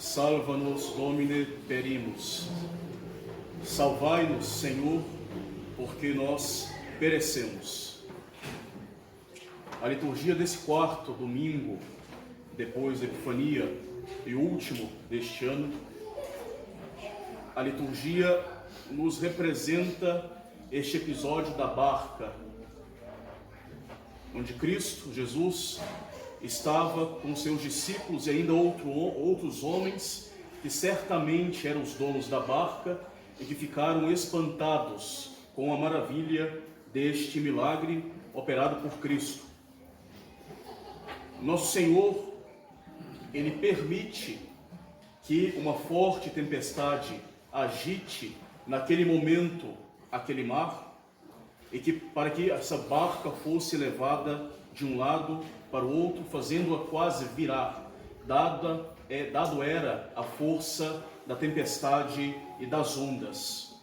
Salva-nos, Domine, perimus. Salvai-nos, Senhor, porque nós perecemos. A liturgia desse quarto domingo, depois da Epifania e último deste ano, a liturgia nos representa este episódio da barca, onde Cristo, Jesus, estava com seus discípulos e ainda outros homens que certamente eram os donos da barca e que ficaram espantados com a maravilha deste milagre operado por Cristo. Nosso Senhor, Ele permite que uma forte tempestade agite naquele momento aquele mar e que para que essa barca fosse levada de um lado para o outro, fazendo-a quase virar, dado era a força da tempestade e das ondas.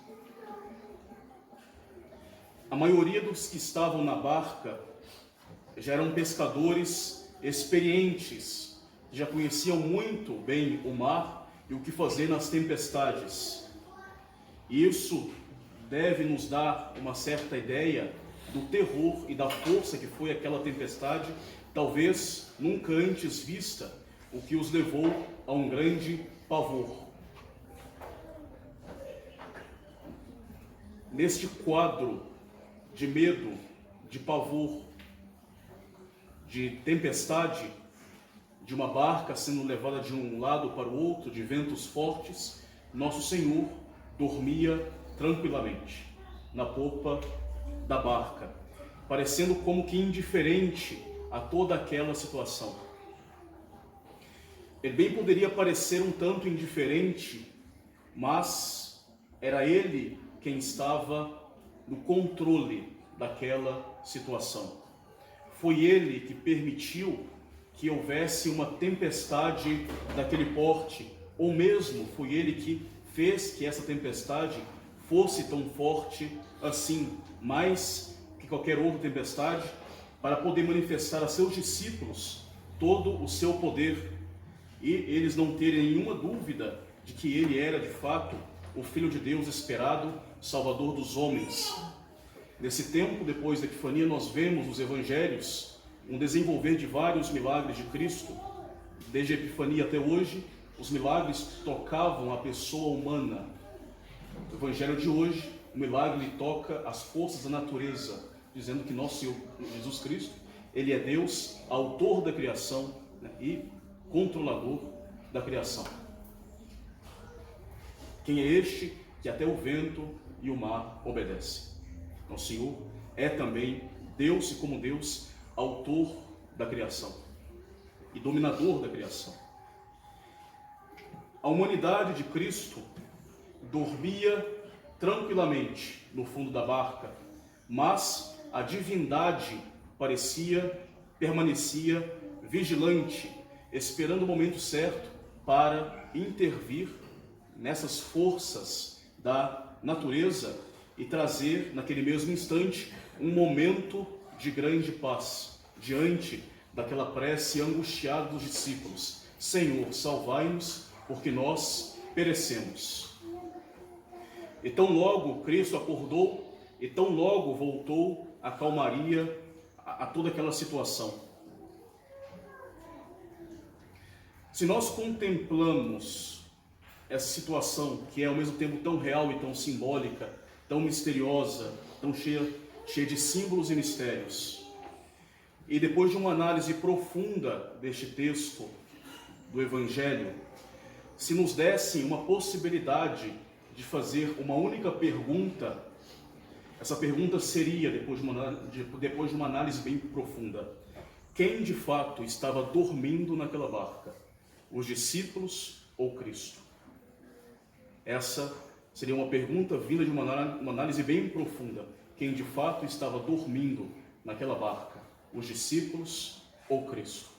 A maioria dos que estavam na barca já eram pescadores experientes, já conheciam muito bem o mar e o que fazer nas tempestades. Isso deve nos dar uma certa ideia do terror e da força que foi aquela tempestade, talvez nunca antes vista, o que os levou a um grande pavor. Neste quadro de medo, de pavor, de tempestade, de uma barca sendo levada de um lado para o outro, de ventos fortes, Nosso Senhor dormia tranquilamente na popa da barca, parecendo como que indiferente a toda aquela situação. Ele bem poderia parecer um tanto indiferente, mas era ele quem estava no controle daquela situação. Foi ele que permitiu que houvesse uma tempestade daquele porte, ou mesmo foi ele que fez que essa tempestade fosse tão forte assim, mais que qualquer outra tempestade, para poder manifestar a seus discípulos todo o seu poder e eles não terem nenhuma dúvida de que ele era de fato o Filho de Deus esperado, Salvador dos homens. Nesse tempo, depois da Epifania, nós vemos nos Evangelhos um desenvolver de vários milagres de Cristo. Desde a Epifania até hoje, os milagres tocavam a pessoa humana. No Evangelho de hoje, o milagre toca as forças da natureza, dizendo que nosso Senhor Jesus Cristo, Ele é Deus, autor da criação, né, e controlador da criação. Quem é este que até o vento e o mar obedecem? Nosso Senhor é também Deus e como Deus, autor da criação e dominador da criação. A humanidade de Cristo dormia tranquilamente no fundo da barca, mas a divindade permanecia vigilante, esperando o momento certo para intervir nessas forças da natureza e trazer, naquele mesmo instante, um momento de grande paz, diante daquela prece angustiada dos discípulos: Senhor, salvai-nos, porque nós perecemos. E tão logo Cristo acordou, e tão logo voltou a calmaria a toda aquela situação. Se nós contemplamos essa situação, que é ao mesmo tempo tão real e tão simbólica, tão misteriosa, tão cheia de símbolos e mistérios, e depois de uma análise profunda deste texto do Evangelho, se nos dessem uma possibilidade de fazer uma única pergunta, essa pergunta seria, depois de uma análise bem profunda: quem de fato estava dormindo naquela barca? Os discípulos ou Cristo? Essa seria uma pergunta vinda de uma análise bem profunda. Quem de fato estava dormindo naquela barca? Os discípulos ou Cristo?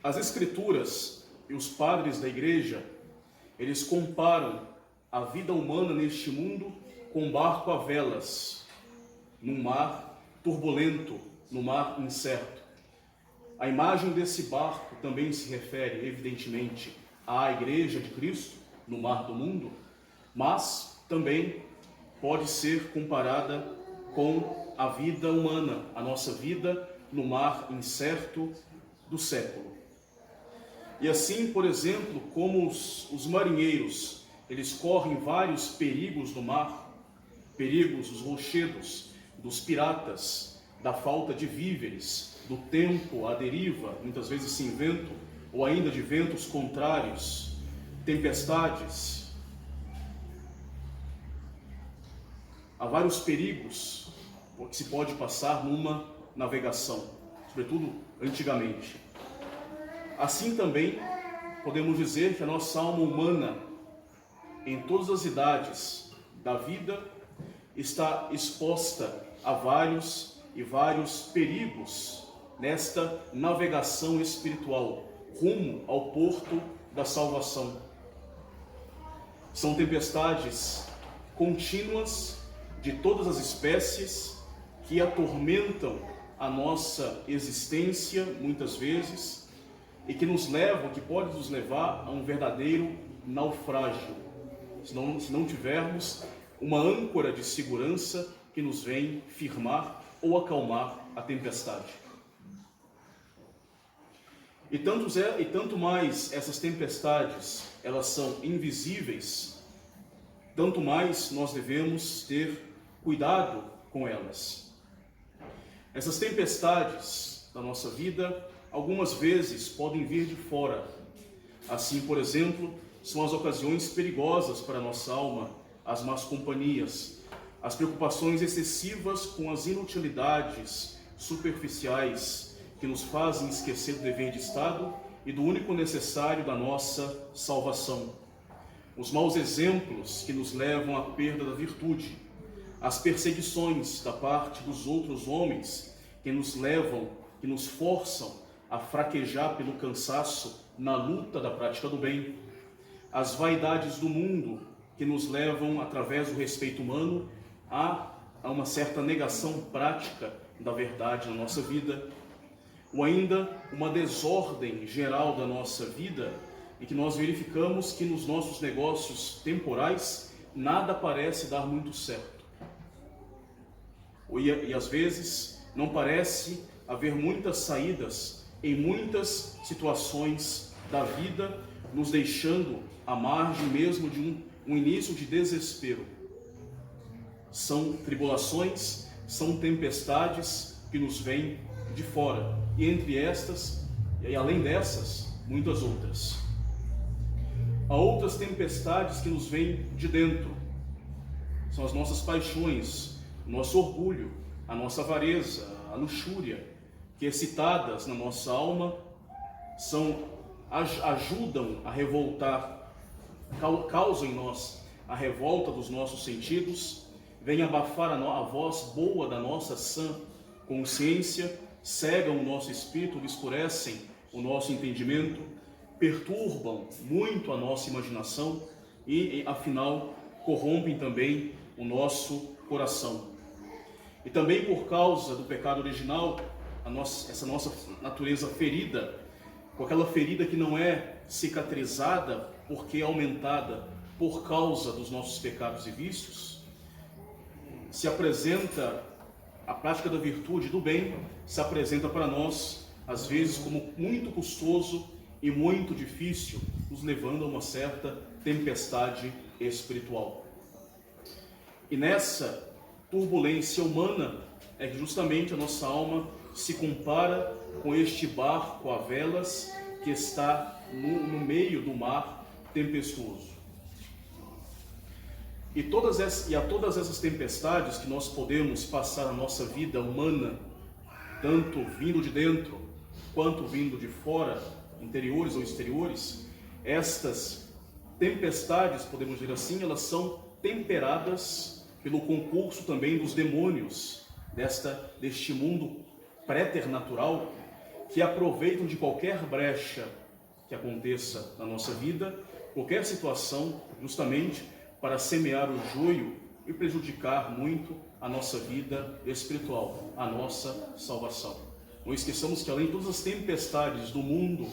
As Escrituras e os padres da Igreja, eles comparam a vida humana neste mundo com um barco a velas, num mar turbulento, num mar incerto. A imagem desse barco também se refere, evidentemente, à Igreja de Cristo no mar do mundo, mas também pode ser comparada com a vida humana, a nossa vida no mar incerto do século. E assim, por exemplo, como os marinheiros, eles correm vários perigos no mar, perigos dos rochedos, dos piratas, da falta de víveres, do tempo à deriva, muitas vezes sem vento, ou ainda de ventos contrários, tempestades. Há vários perigos que se pode passar numa navegação, sobretudo antigamente. Assim também podemos dizer que a nossa alma humana, em todas as idades da vida, está exposta a vários e vários perigos nesta navegação espiritual rumo ao porto da salvação. São tempestades contínuas de todas as espécies que atormentam a nossa existência muitas vezes e que nos levam, que pode nos levar a um verdadeiro naufrágio, se não tivermos uma âncora de segurança que nos vem firmar ou acalmar a tempestade. E tanto mais essas tempestades, elas são invisíveis, tanto mais nós devemos ter cuidado com elas. Essas tempestades da nossa vida, algumas vezes podem vir de fora. Assim, por exemplo, são as ocasiões perigosas para a nossa alma, as más companhias, as preocupações excessivas com as inutilidades superficiais que nos fazem esquecer do dever de Estado e do único necessário da nossa salvação. Os maus exemplos que nos levam à perda da virtude, as perseguições da parte dos outros homens que nos levam, que nos forçam a fraquejar pelo cansaço na luta da prática do bem, as vaidades do mundo que nos levam, através do respeito humano, a uma certa negação prática da verdade na nossa vida, ou ainda uma desordem geral da nossa vida, e que nós verificamos que nos nossos negócios temporais nada parece dar muito certo. E às vezes não parece haver muitas saídas em muitas situações da vida, nos deixando à margem mesmo de um início de desespero. São tribulações, são tempestades que nos vêm de fora, e entre estas, e além dessas, muitas outras. Há outras tempestades que nos vêm de dentro. São as nossas paixões, o nosso orgulho, a nossa avareza, a luxúria, que excitadas na nossa alma ajudam a revoltar, causam em nós a revolta dos nossos sentidos, vêm abafar a voz boa da nossa sã consciência, cegam o nosso espírito, escurecem o nosso entendimento, perturbam muito a nossa imaginação e, afinal, corrompem também o nosso coração. E também por causa do pecado original, essa nossa natureza ferida, com aquela ferida que não é cicatrizada porque é aumentada por causa dos nossos pecados e vícios, se apresenta a prática da virtude do bem, se apresenta para nós, às vezes, como muito custoso e muito difícil, nos levando a uma certa tempestade espiritual. E nessa turbulência humana é que justamente a nossa alma se compara com este barco a velas que está no meio do mar tempestuoso. E a todas essas tempestades que nós podemos passar na nossa vida humana, tanto vindo de dentro quanto vindo de fora, interiores ou exteriores, estas tempestades, podemos dizer assim, elas são temperadas pelo concurso também dos demônios deste mundo préternatural, que aproveitam de qualquer brecha que aconteça na nossa vida, qualquer situação, justamente para semear o joio e prejudicar muito a nossa vida espiritual, a nossa salvação. Não esqueçamos que além de todas as tempestades do mundo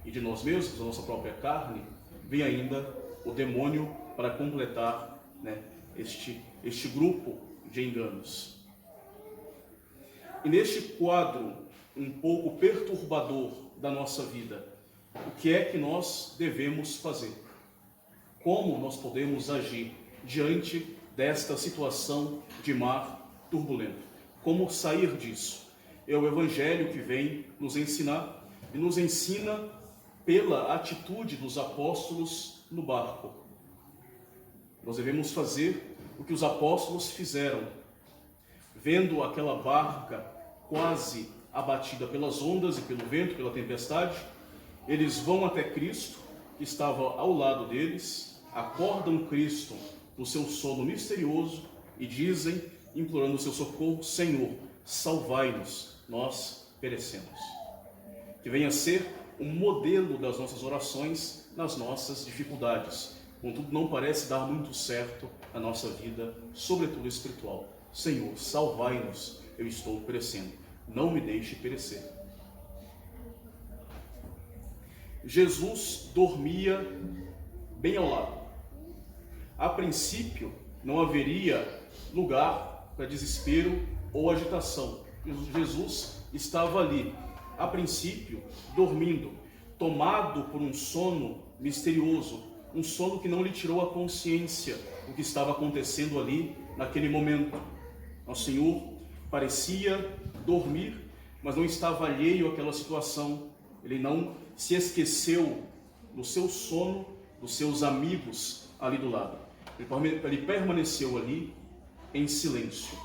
e de nós mesmos, da nossa própria carne, vem ainda o demônio para completar, né, este grupo de enganos. E neste quadro um pouco perturbador da nossa vida, o que é que nós devemos fazer? Como nós podemos agir diante desta situação de mar turbulento? Como sair disso? É o Evangelho que vem nos ensinar, e nos ensina pela atitude dos apóstolos no barco. Nós devemos fazer o que os apóstolos fizeram. Vendo aquela barca quase abatida pelas ondas e pelo vento, pela tempestade, eles vão até Cristo, que estava ao lado deles, acordam Cristo no seu sono misterioso e dizem, implorando o seu socorro: Senhor, salvai-nos, nós perecemos. Que venha a ser um modelo das nossas orações nas nossas dificuldades. Contudo, não parece dar muito certo a nossa vida, sobretudo espiritual. Senhor, salvai-nos, eu estou perecendo, não me deixe perecer. Jesus dormia bem ao lado. A princípio, não haveria lugar para desespero ou agitação. Jesus estava ali, a princípio, dormindo, tomado por um sono misterioso, um sono que não lhe tirou a consciência do que estava acontecendo ali naquele momento. Nosso Senhor parecia dormir, mas não estava alheio àquela situação. Ele não se esqueceu do seu sono, dos seus amigos ali do lado. Ele permaneceu ali em silêncio.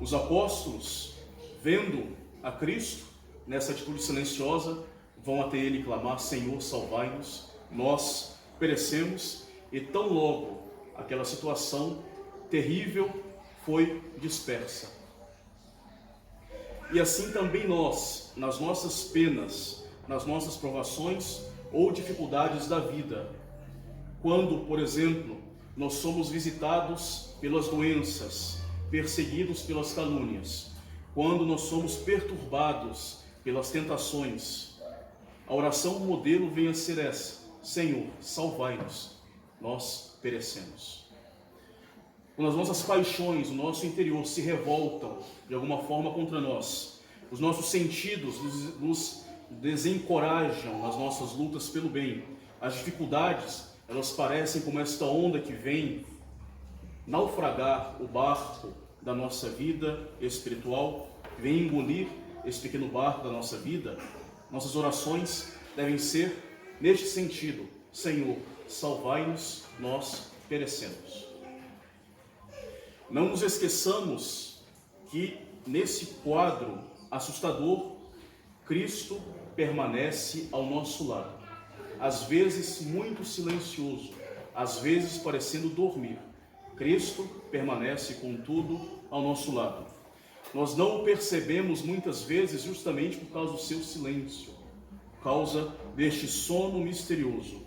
Os apóstolos, vendo a Cristo nessa atitude silenciosa, vão até ele clamar: Senhor, salvai-nos, nós perecemos. E tão logo aquela situação terrível foi dispersa. E assim também nós, nas nossas penas, nas nossas provações ou dificuldades da vida, quando, por exemplo, nós somos visitados pelas doenças, perseguidos pelas calúnias, quando nós somos perturbados pelas tentações, a oração modelo vem a ser essa: Senhor, salvai-nos, nós perecemos. Quando as nossas paixões, o nosso interior se revoltam de alguma forma contra nós, os nossos sentidos nos desencorajam nas nossas lutas pelo bem, as dificuldades, elas parecem como esta onda que vem naufragar o barco da nossa vida espiritual, vem engolir esse pequeno barco da nossa vida. Nossas orações devem ser neste sentido: Senhor, salvai-nos, nós perecemos. Não nos esqueçamos que nesse quadro assustador, Cristo permanece ao nosso lado, às vezes muito silencioso, às vezes parecendo dormir. Cristo permanece, contudo, ao nosso lado. Nós não o percebemos muitas vezes justamente por causa do seu silêncio, por causa deste sono misterioso.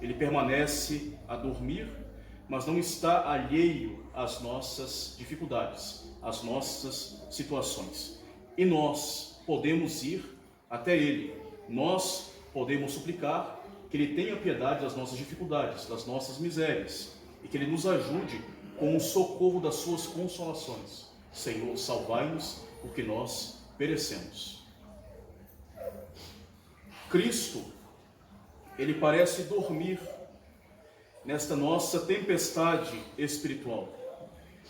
Ele permanece a dormir, mas não está alheio às nossas dificuldades, às nossas situações. E nós podemos ir até Ele, nós podemos suplicar que Ele tenha piedade das nossas dificuldades, das nossas misérias, e que Ele nos ajude com o socorro das suas consolações. Senhor, salvai-nos, porque nós perecemos. Cristo, Ele parece dormir nesta nossa tempestade espiritual.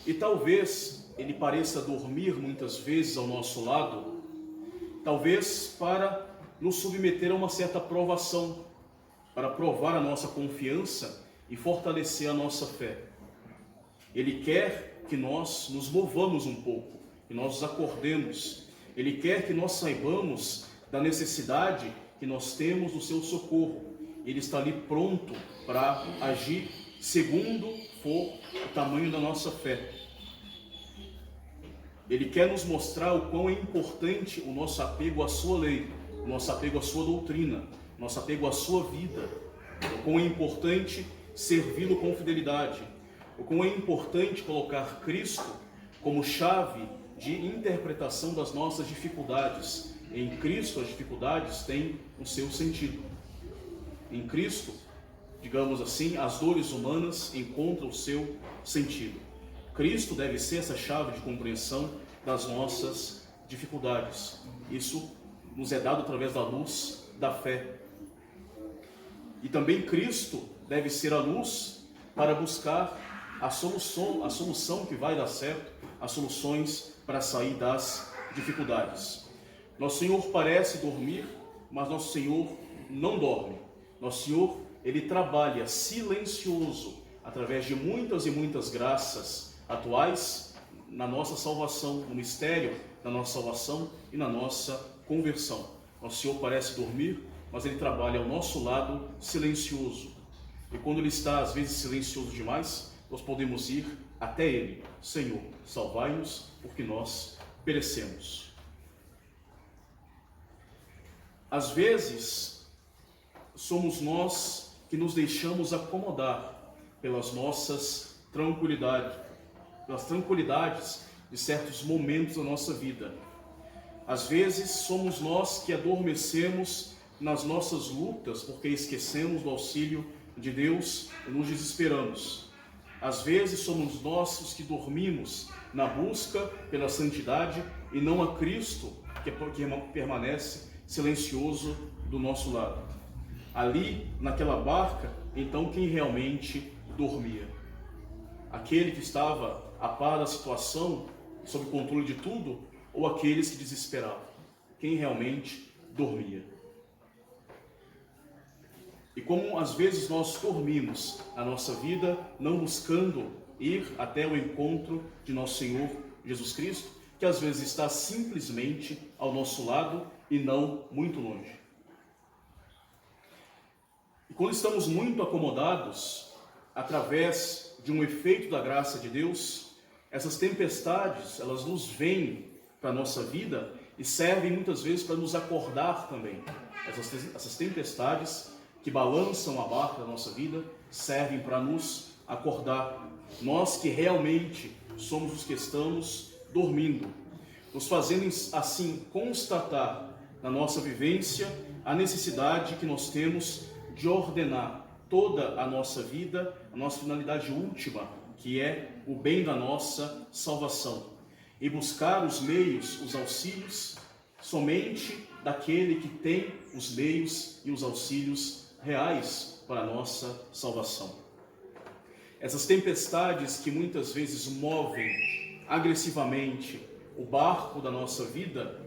E talvez Ele pareça dormir muitas vezes ao nosso lado, talvez para nos submeter a uma certa provação, para provar a nossa confiança e fortalecer a nossa fé. Ele quer que nós nos movamos um pouco, que nós nos acordemos. Ele quer que nós saibamos da necessidade que nós temos do seu socorro. Ele está ali pronto para agir segundo for o tamanho da nossa fé. Ele quer nos mostrar o quão é importante o nosso apego à sua lei, o nosso apego à sua doutrina, o nosso apego à sua vida, o quão é importante servi-lo com fidelidade, o quão é importante colocar Cristo como chave de interpretação das nossas dificuldades. Em Cristo, as dificuldades têm o seu sentido. Em Cristo, digamos assim, as dores humanas encontram o seu sentido. Cristo deve ser essa chave de compreensão das nossas dificuldades. Isso nos é dado através da luz da fé. E também Cristo deve ser a luz para buscar a solução que vai dar certo, as soluções para sair das dificuldades. Nosso Senhor parece dormir, mas nosso Senhor não dorme. Nosso Senhor, Ele trabalha silencioso através de muitas e muitas graças atuais na nossa salvação, no mistério da nossa salvação e na nossa conversão. Nosso Senhor parece dormir, mas Ele trabalha ao nosso lado silencioso. E quando Ele está, às vezes, silencioso demais, nós podemos ir até Ele. Senhor, salvai-nos, porque nós perecemos. Às vezes, somos nós que nos deixamos acomodar pelas nossas tranquilidades, pelas tranquilidades de certos momentos da nossa vida. Às vezes, somos nós que adormecemos nas nossas lutas, porque esquecemos do auxílio de Deus e nos desesperamos. Às vezes, somos nós os que dormimos na busca pela santidade e não a Cristo, que permanece silencioso do nosso lado. Ali, naquela barca, então quem realmente dormia? Aquele que estava a par da situação, sob controle de tudo, ou aqueles que desesperavam? Quem realmente dormia? E como às vezes nós dormimos na nossa vida, não buscando ir até o encontro de nosso Senhor Jesus Cristo, que às vezes está simplesmente ao nosso lado e não muito longe. E quando estamos muito acomodados, através de um efeito da graça de Deus, essas tempestades, elas nos vêm para a nossa vida e servem muitas vezes para nos acordar também. Essas tempestades que balançam a barca da nossa vida servem para nos acordar. Nós que realmente somos os que estamos dormindo, nos fazendo assim constatar na nossa vivência a necessidade que nós temos de ordenar toda a nossa vida, a nossa finalidade última, que é o bem da nossa salvação, e buscar os meios, os auxílios, somente daquele que tem os meios e os auxílios reais para a nossa salvação. Essas tempestades que muitas vezes movem agressivamente o barco da nossa vida,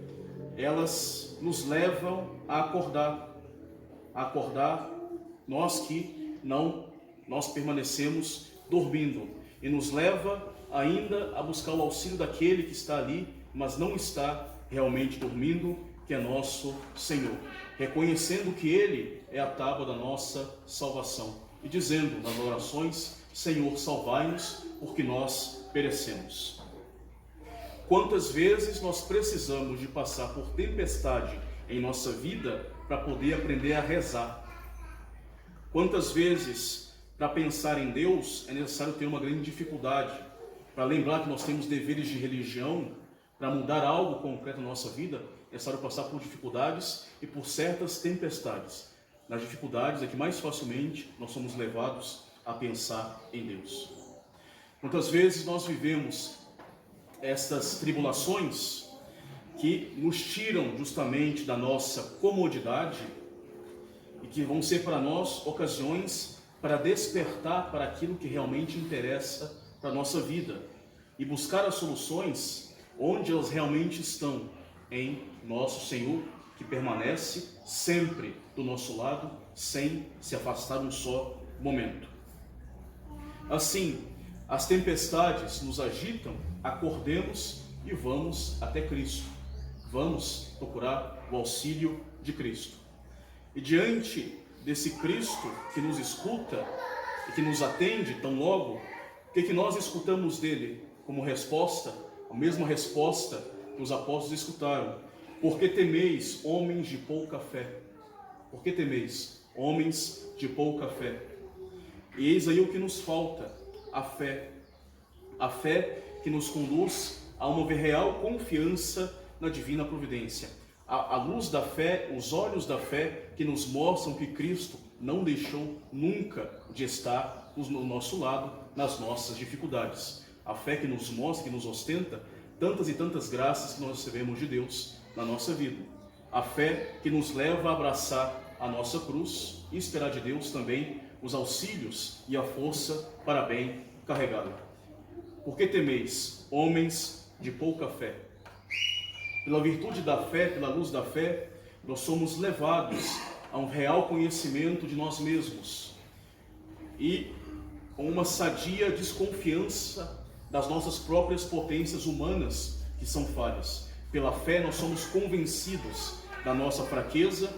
elas nos levam a acordar nós permanecemos dormindo, e nos leva ainda a buscar o auxílio daquele que está ali, mas não está realmente dormindo, que é nosso Senhor, reconhecendo que Ele é a tábua da nossa salvação e dizendo nas orações: Senhor, salvai-nos, porque nós perecemos. Quantas vezes nós precisamos de passar por tempestade em nossa vida para poder aprender a rezar? Quantas vezes, para pensar em Deus, é necessário ter uma grande dificuldade, para lembrar que nós temos deveres de religião, para mudar algo concreto na nossa vida, é necessário passar por dificuldades e por certas tempestades. Nas dificuldades é que mais facilmente nós somos levados a pensar em Deus. Quantas vezes nós vivemos estas tribulações que nos tiram justamente da nossa comodidade e que vão ser para nós ocasiões para despertar para aquilo que realmente interessa para a nossa vida e buscar as soluções onde elas realmente estão, em nosso Senhor, que permanece sempre do nosso lado, sem se afastar um só momento. Assim, as tempestades nos agitam, acordemos e vamos até Cristo. Vamos procurar o auxílio de Cristo. E diante desse Cristo que nos escuta e que nos atende tão logo, o que nós escutamos dele como resposta? A mesma resposta que os apóstolos escutaram: por que temeis, homens de pouca fé? Por que temeis, homens de pouca fé? E eis aí o que nos falta: a fé. A fé que nos conduz a uma real confiança na divina providência. A luz da fé, os olhos da fé que nos mostram que Cristo não deixou nunca de estar no nosso lado nas nossas dificuldades. A fé que nos mostra, que nos ostenta tantas e tantas graças que nós recebemos de Deus na nossa vida. A fé que nos leva a abraçar a nossa cruz e esperar de Deus também os auxílios e a força para bem carregá-la. Por que temeis, homens de pouca fé? Pela virtude da fé, pela luz da fé, nós somos levados a um real conhecimento de nós mesmos e com uma sadia desconfiança das nossas próprias potências humanas que são falhas. Pela fé nós somos convencidos da nossa fraqueza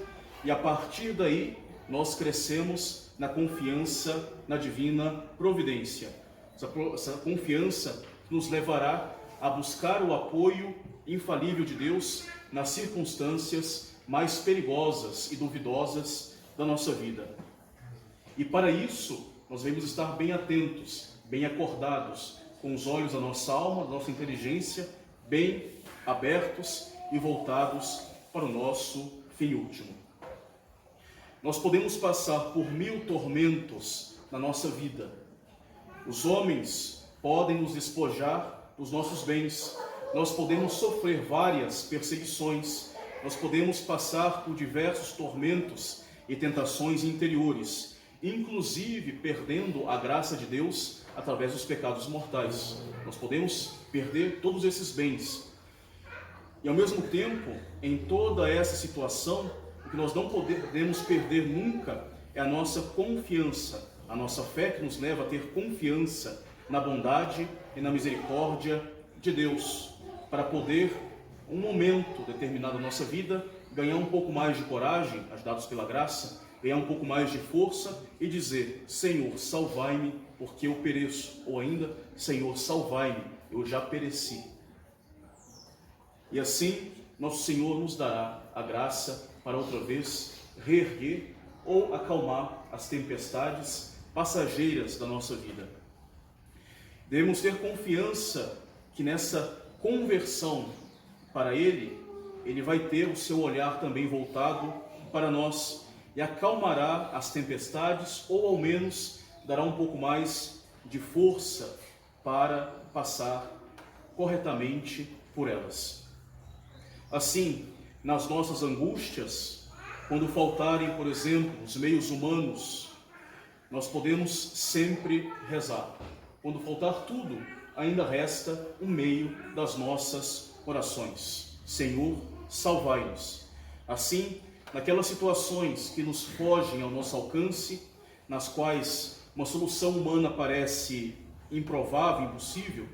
e a partir daí nós crescemos na confiança na divina providência. Essa confiança nos levará a buscar o apoio infalível de Deus nas circunstâncias mais perigosas e duvidosas da nossa vida. E para isso, nós devemos estar bem atentos, bem acordados, com os olhos da nossa alma, da nossa inteligência, bem abertos e voltados para o nosso fim último. Nós podemos passar por 1000 tormentos na nossa vida. Os homens podem nos despojar dos nossos bens, nós podemos sofrer várias perseguições, nós podemos passar por diversos tormentos e tentações interiores, inclusive perdendo a graça de Deus através dos pecados mortais. Nós podemos perder todos esses bens. E ao mesmo tempo, em toda essa situação, o que nós não podemos perder nunca é a nossa confiança, a nossa fé que nos leva a ter confiança na bondade e na misericórdia de Deus, para poder, um momento determinado da nossa vida, ganhar um pouco mais de coragem, ajudados pela graça, ganhar um pouco mais de força e dizer: Senhor, salvai-me, porque eu pereço. Ou ainda, Senhor, salvai-me, eu já pereci. E assim, nosso Senhor nos dará a graça para outra vez reerguer ou acalmar as tempestades passageiras da nossa vida. Devemos ter confiança que nessa conversão para Ele vai ter o seu olhar também voltado para nós e acalmará as tempestades, ou ao menos dará um pouco mais de força para passar corretamente por elas. Assim, nas nossas angústias, quando faltarem, por exemplo, os meios humanos, nós podemos sempre rezar. Quando faltar tudo, ainda resta o meio das nossas orações. Senhor, salvai-nos. Assim, naquelas situações que nos fogem ao nosso alcance, nas quais uma solução humana parece improvável, impossível,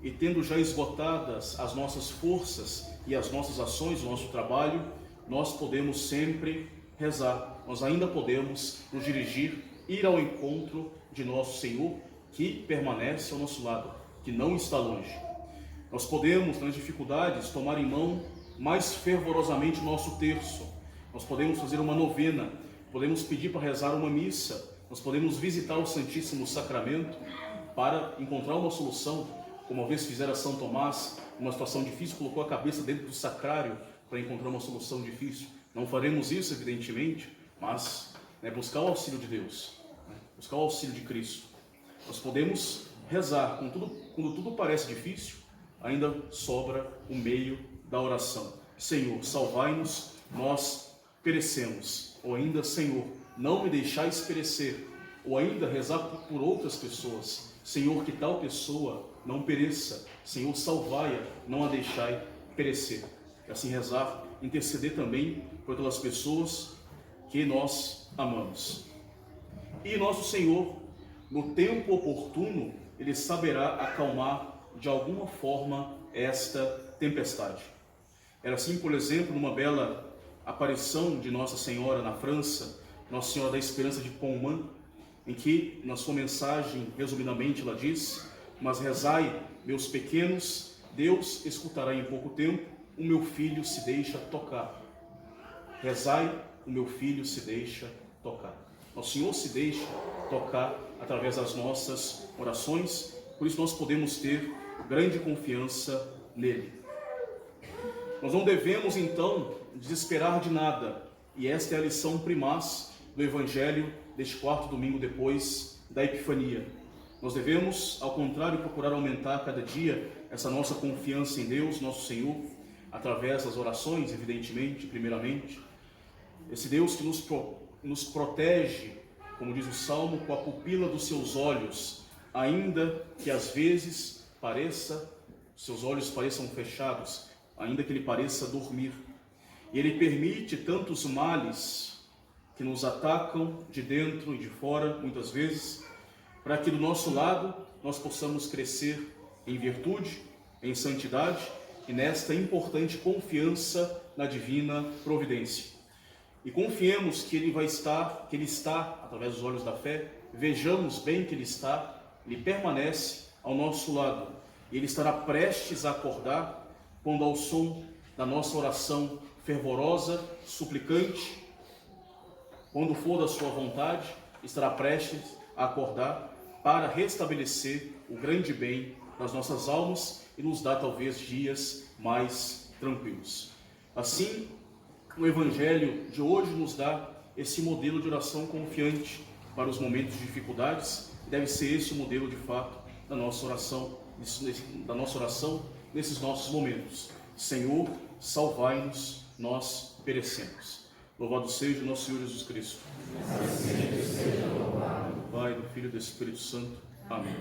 e tendo já esgotadas as nossas forças e as nossas ações, o nosso trabalho, nós podemos sempre rezar. Nós ainda podemos nos dirigir, ir ao encontro de nosso Senhor, que permanece ao nosso lado, que não está longe. Nós podemos, nas dificuldades, tomar em mão mais fervorosamente o nosso terço. Nós podemos fazer uma novena, podemos pedir para rezar uma missa, nós podemos visitar o Santíssimo Sacramento para encontrar uma solução, como uma vez fizera São Tomás, numa situação difícil, colocou a cabeça dentro do sacrário para encontrar uma solução difícil. Não faremos isso, evidentemente, mas buscar o auxílio de Deus, buscar o auxílio de Cristo. Nós podemos rezar, quando tudo parece difícil, ainda sobra o meio da oração. Senhor, salvai-nos, nós perecemos. Ou ainda, Senhor, não me deixais perecer. Ou ainda, rezar por outras pessoas. Senhor, que tal pessoa não pereça. Senhor, salvai-a, não a deixai perecer. E assim rezar, interceder também por aquelas pessoas que nós amamos. E nosso Senhor, no tempo oportuno, Ele saberá acalmar de alguma forma esta tempestade. Era assim, por exemplo, numa bela aparição de Nossa Senhora na França, Nossa Senhora da Esperança de Pontmain, em que, na sua mensagem, resumidamente, ela diz: mas rezai, meus pequenos, Deus escutará em pouco tempo, o meu filho se deixa tocar. Rezai, o meu filho se deixa tocar. Nosso Senhor se deixa tocar através das nossas orações, por isso nós podemos ter grande confiança nele. Nós não devemos, então, desesperar de nada, e esta é a lição primaz do Evangelho deste quarto domingo depois da Epifania. Nós devemos, ao contrário, procurar aumentar cada dia essa nossa confiança em Deus, nosso Senhor, através das orações, evidentemente, primeiramente. Esse Deus que nos protege, como diz o Salmo, com a pupila dos seus olhos, ainda que às vezes seus olhos pareçam fechados, ainda que ele pareça dormir. E ele permite tantos males que nos atacam de dentro e de fora, muitas vezes, para que do nosso lado nós possamos crescer em virtude, em santidade e nesta importante confiança na divina providência. E confiemos que ele está, através dos olhos da fé, vejamos bem que ele permanece ao nosso lado. E ele estará prestes a acordar quando ao som da nossa oração fervorosa, suplicante, quando for da sua vontade, estará prestes a acordar para restabelecer o grande bem das nossas almas e nos dar talvez dias mais tranquilos. Assim, o Evangelho de hoje nos dá esse modelo de oração confiante para os momentos de dificuldades. Deve ser esse o modelo de fato da nossa oração nesses nossos momentos. Senhor, salvai-nos, nós perecemos. Louvado seja o nosso Senhor Jesus Cristo. Do Pai, do Filho e do Espírito Santo. Amém.